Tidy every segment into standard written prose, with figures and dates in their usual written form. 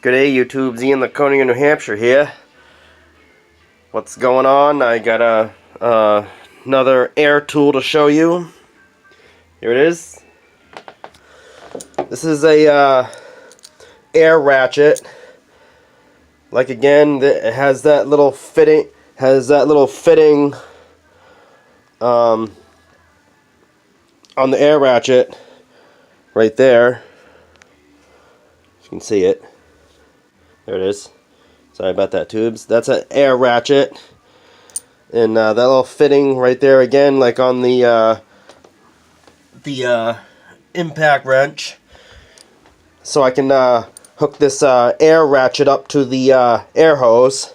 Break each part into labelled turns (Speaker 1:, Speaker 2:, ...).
Speaker 1: Good day, YouTube's Ian Laconia, New Hampshire here. What's going on? I got another air tool to show you. Here it is. This is a air ratchet. Like again, it has that little fitting. On the air ratchet right there. You can see it. There it is. Sorry about that, tubes. That's an air ratchet, and that little fitting right there again, like on the impact wrench, so I can hook this air ratchet up to the air hose.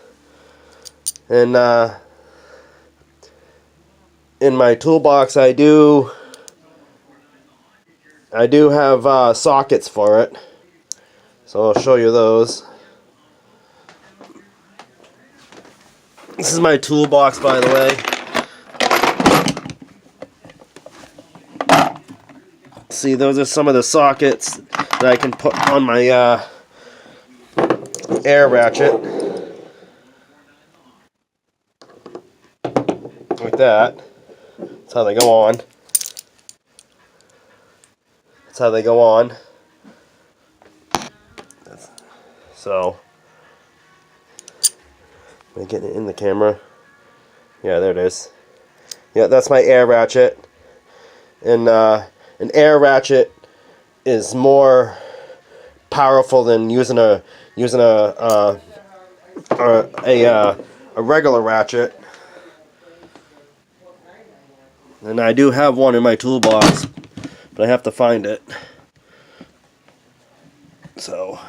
Speaker 1: And in my toolbox, I do have sockets for it, so I'll show you those. This is my toolbox, by the way. See, those are some of the sockets that I can put on my air ratchet. Like that. That's how they go on. That's how they go on. So, am I getting it in the camera? Yeah, there it is. Yeah, that's my air ratchet. And an air ratchet is more powerful than using a regular ratchet. And I do have one in my toolbox, but I have to find it. So,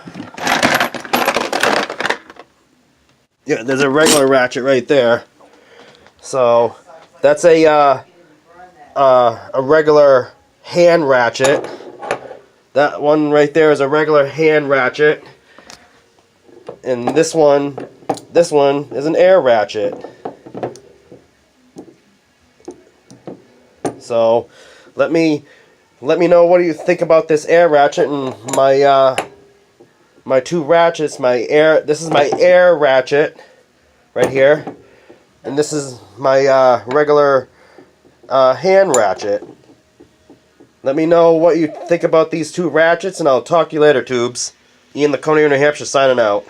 Speaker 1: yeah, there's a regular ratchet right there. So that's a regular hand ratchet. That one right there is a regular hand ratchet, and this one is an air ratchet. So let me know, what do you think about this air ratchet and my two ratchets. This is my air ratchet right here, and this is my regular hand ratchet. Let me know what you think about these two ratchets, and I'll talk to you later, tubes. Ian Laconia, New Hampshire, signing out.